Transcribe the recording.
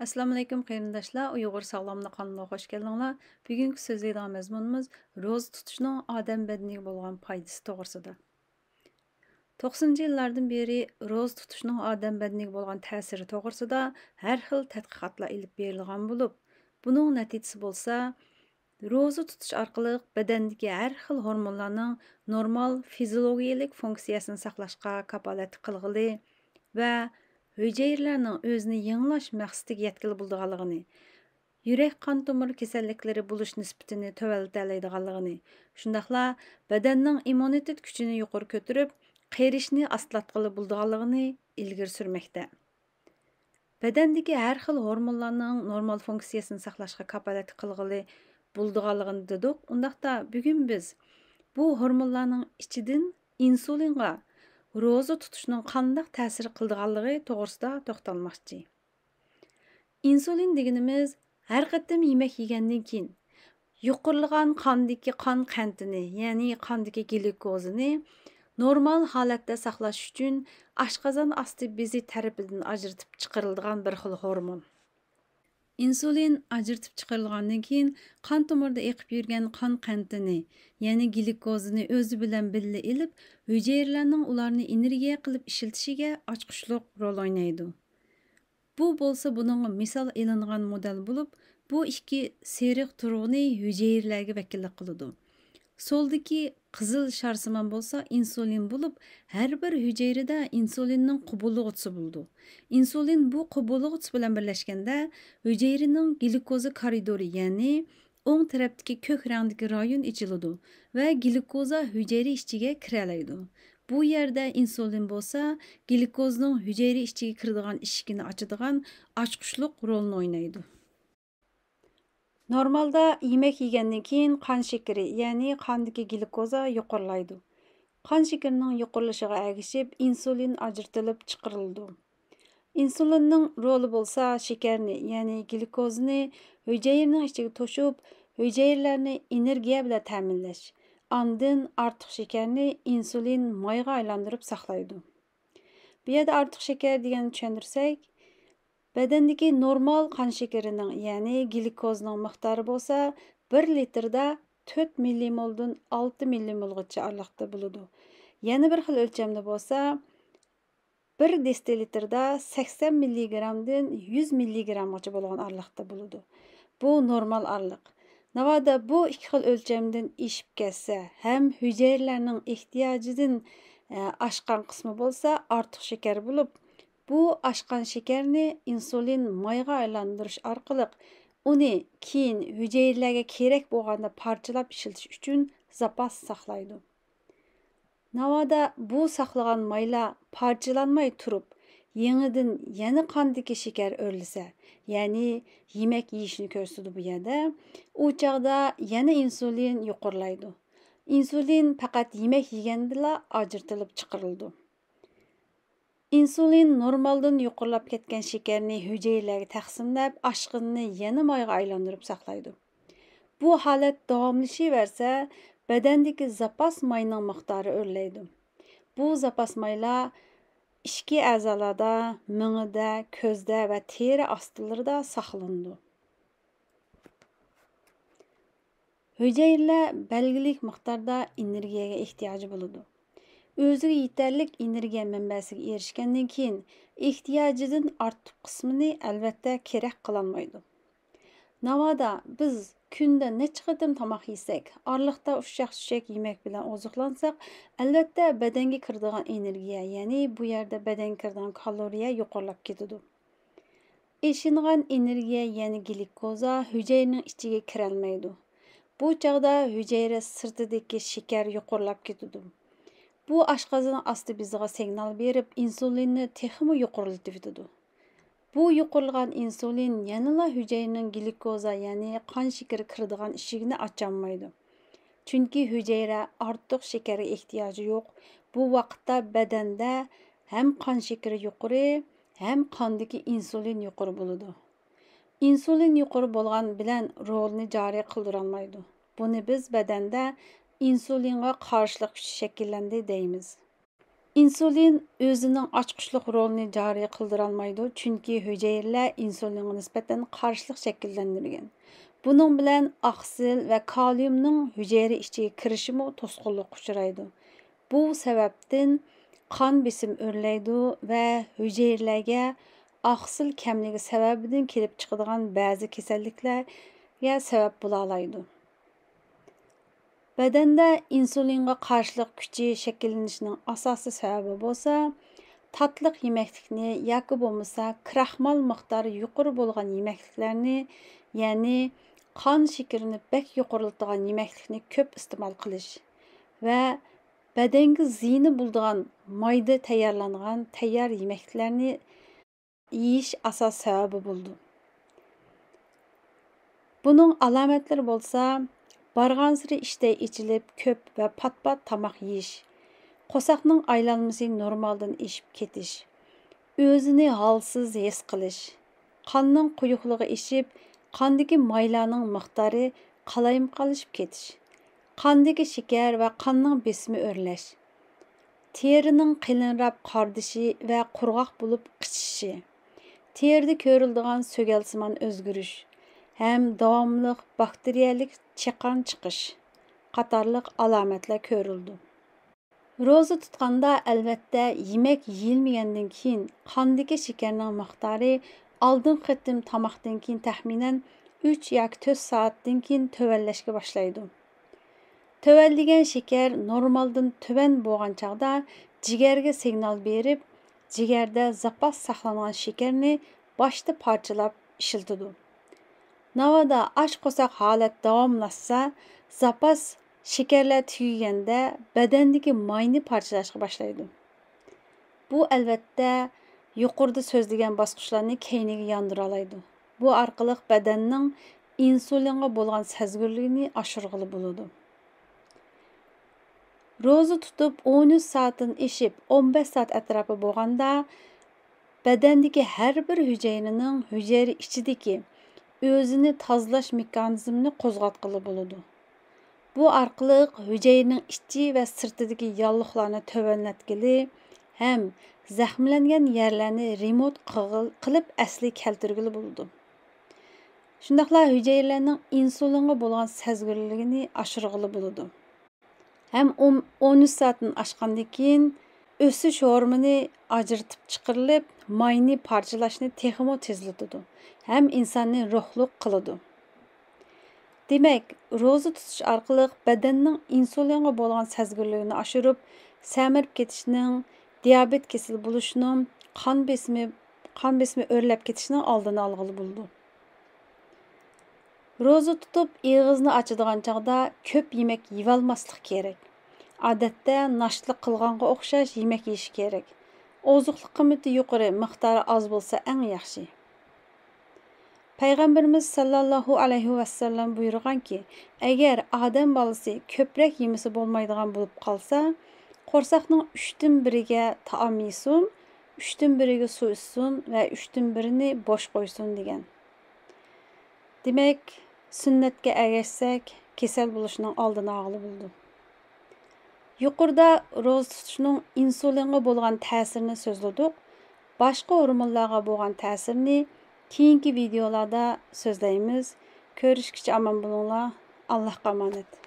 Assalamu alaykum qarindoshlar. Uyg'ur sog'lomlik qanaliga xush keldinglar. Bugungi so'zlaydigan mazmunimiz ro'za tutishning odam badaniga bo'lgan foydasi to'g'risida. 90 yillardan beri ro'za tutishning odam badaniga bo'lgan ta'siri to'g'risida har xil tadqiqotlar ilib berilgan bo'lib, buning natijasi bo'lsa, ro'za tutish orqali badandagi har xil hormonlarning normal fiziologik funksiyasini saqlashga kafolat qilg'ili va hüceyrələrinin özünü yenilaş məqsədiga yetkili bulduğanlığını, yürək qan tomir kasalliklari buluş nisbətini tövrəltələydiganlığını, şundaqla bədanның immunitet gücünü yuqarı көтөрүп, qərişni astlatqılı bulduğanlığını ilgir sürməkdə. Bədəndəki hər xil hormonlarning normal funksiyasını saqlashga kafolat qilg'ili bulduğanlığını dedik. Undaqda bugun biz bu hormonlarning ichidan insulinga ro'za tutishning qanday ta'sir qildiganligi to'g'risida to'xtalmoqchi. Insulin deganimiz har qatim yemek yegandan keyin yuqorilgan qondagi qon qantini, ya'ni qondagi glukozini normal holatda saqlash uchun oshqozon osti bezi tarafidan ajratib chiqariladigan bir xil hormon. Insulin ajratib chiqarilgandan keyin qon tomirda eqib yurgan qon qantini, ya'ni glukozini o'zi bilan birga ilib, hücrələrning ularni energiya qilib ishlatishiga ochqishliq rol o'ynaydi. Bu bo'lsa buning misol elingan model bo'lib, bu ikki seriq turg'uni hücrələrga vakillik qiladi. Soldagi qizil sharsimon bo'lsa insulin bo'lib, har bir hücrədə insulinning qubulg'uchisi bo'ldi. Insulin bu qubulg'uchisi bilan birlashganda hücrəning glukoza koridori, ya'ni o'ng tarafdagi ko'k rangdagi rayon ichiladi va glukoza hücrə ichiga kiralaydi. Bu yerda insulin bo'lsa, glukozning hücrə ichiga kiradigan eshigini ochadigan ochqishliq rolni o'ynaydi. Normalda yemek yegandan keyin qon shakari, ya'ni qondagi glukoza yuqorilaydi. Qon shakarining yuqorilishiga ergishib insulin ajratilib chiqarildi. Insulinning roli bo'lsa shakarni, ya'ni glukozni hücrəning ichiga to'shib, hücrələrni energiya bilan ta'minlash. Ondan ortiq shakarni insulin mayga aylantirib saqlaydi. Bu yerda ortiq shakar deganni tushuntirsak, badandagi normal qon shakarining, ya'ni glukozning miqdori bo'lsa 1 litrda 4 millimoldan 6 millimolgacha araliqda bo'ladi. Yana bir xil o'lchamda bo'lsa 1 desilitrda 80 milligramdan 100 milligramgacha bo'lgan araliqda bo'ladi. Bu normal araliq. Navoda bu ikki xil o'lchamdan eshib ketsa, ham hücrələrning ehtiyojidan oshgan qismi bo'lsa ortiq shakar bo'lib, bu oshgan shakarni insulin mayga aylantirish orqali uni keyin hücrələrga kerak bo'lganda parchalab ishlatish uchun zapas saqlaydi. Navoda bu saqlagan maylar parchalanmay turib, yenidan yana qondagi shakar o'rlisa, ya'ni yemek yeyishni ko'rsatdi bu yerda, u chaqda yana insulin yuqorilaydi. Insulin faqat yemek yegandala ajratilib chiqarildi. Insulin normaldan yuqorilab ketgan shakarni hücrələrga taqsimlab, oshqinni yana mayga aylantirib saqlaydi. Bu holat davomlashaversa, badandagi zapas mayning miqdori o'rlaydi. Bu zapas maylar ichki a'zolarda, mingida, ko'zda va teri ostilarida saqlanadi. Hücrələr belgilik miqdorda energiyaga ehtiyoji bo'ladi. O'ziga yetarlik energiya manbasiga erishgandan keyin ehtiyojidan ortiq qismini albatta kerak qilolmaydi. Navoda biz kunda necha qatim tomoq yesak, oraliqda ushshaq-tushshaq yemek bilan oziqlansak, albatta badanga kiradigan energiya, ya'ni bu yerda badanga kiradigan kaloriya yuqorilab ketadi. Eshingan energiya, ya'ni glukoza hücrəning ichiga kirolmaydi. Bu chaqda hücrə sirtidagi shakar yuqorilab ketadi. Bu oshqozon osti beziga signal berib, insulinni texmi yuqorilatib etadi. Bu yuqorilgan insulin yanala hücrəning glukoza, ya'ni qon shakari kiradigan eshigini ocholmaydi. Chunki hücrə ortiq shakarga ehtiyoji yo'q. Bu vaqtda badanda ham qon shakari yuqori, ham qondagi insulin yuqori bo'ladi. Insulin yuqori bo'lgan bilan rolni joriy qildira olmaydi. Buni biz badanda insulinga qarshilik kuchi shakllandi deymiz. İnsulin özünün açqıçlıq rolunu cari qıldıralmaydı, çünki hüceyrələr insulinə nisbətən qarşılıq şəkilləndirilgan. Bunun bilan oqsil və kaliumның hüceyrə içiga kirişimi to'sqinlik uchraydi. Bu sababdan qon besim o'rlaydi və hüceyrələrə oqsil kamligi sababidan kelib chiqadigan ba'zi kasalliklarga sabab bo'la oladi. Bədəndə insulinga qarşılıq küçü şəkillenişinin asası səbəbi bolsa, tatlıq yeməklikni yoki bo'lmasa kraxmal miqdori yuqori bo'lgan yeməkliklarni, ya'ni qon şekerini bək yuqoriladigan yeməklikni ko'p iste'mol qilish və bədənga ziyni bo'ladigan mayda tayyorlangan tayyor yeməkliklarni yeyish asos sababi bo'ldi. Buning alomatlari bo'lsa, barğansırı iştey içilib, köp və pat-pat tamaq yeyiş, qo'saqning aylanması normaldan eşib ketiş, özünü halsız his qilish, qonning quyuqligi eşib, qondagi maylarning miqdori qalayimqalashib ketish, qondagi shakar və qonning besimi o'rlash, terining qilinrab qardishi və qurg'oq bo'lib qichishi, terida ko'riladigan so'galsimon o'zgarish, hem davamlıq bakteriyalik chiqan chiqish qatorliq alomatlar ko'rildi. Roza tutqanda albatta yemek yeyilmagandan keyin qondagi shakarning miqdori oldingi qatim tomoqdan keyin taxminan 3 yoki 4 soatdan keyin tövəllashga boshlaydi. Tövəlligan shakar normaldan tuvan bo'lgan chaqda jigarga signal berib, jigarda zapas saqlangan shakarni boshda parchalab ishiltidi. Navada ash qo'saq holat davomlashsa, zapas shakarlar tugaganda badandagi mayni parchalashga boshlaydi. Bu albatta yuqorida so'zlagan bosqichlarni keyniga yondira oladi. Bu orqali badanning insulinga bo'lgan sezgirligini oshirg'ili bo'ladi. Roza tutib 13 soatdan eshib 15 soat atrofi bo'lganda badandagi har bir hujayraning hujayra ichidagi özünü tozalash mexanizmini qo'zg'atqili bo'ladi. Bu orqali hujayraning ichi va sirtidagi yalliqlarni tovanlatgili ham zaxmlangan yerlarni remont qilib asli keltirgili bo'ladi. Shundaqla hujayralarning insulinga bo'lgan sezgirligini oshirg'ili bo'ladi. Ham 13 soatdan oshgandan keyin o'sish hormoni ajratib chiqarilib, mayni parchalashni texmo tezlatadi. Hem insonni ruhluq qiladi. Demak, roza tutish orqali badanning insulinga bo'lgan sezgirligini oshirib, samirib ketishning, diabet kasal bo'lishining, qon besimi o'rlab ketishining oldini olg'ili bo'ldi. Roza tutib, og'izni ochadigan chaqda ko'p yemek yeyolmaslik kerak. Odatda nashlik qilganga o'xshash yemek yeyish kerak. Ozuqlik qiymati yuqori, miqdori oz bo'lsa eng yaxshi. Peygamberimiz sallallahu aleyhi ve sellem buyurgan ki, eğer Adem balası köprek yemesi bolmaydigan bulup kalsa, qorsaqning 3'ten 1'ige taam yesin, 3'ten 1'ige su içsin ve 3'ten 1'ini boş koysun degen. Demek, sünnetke ergeçsek, kesel buluşunun aldını ağlı buldu. Yuqorida roza tutuşning insulinga bo'lgan ta'sirini so'zladik. Boshqa hormonlarga bo'lgan ta'sirini keyingi videolarda so'zlaymiz. Ko'rishguncha omon bo'linglar. Allohga omonat.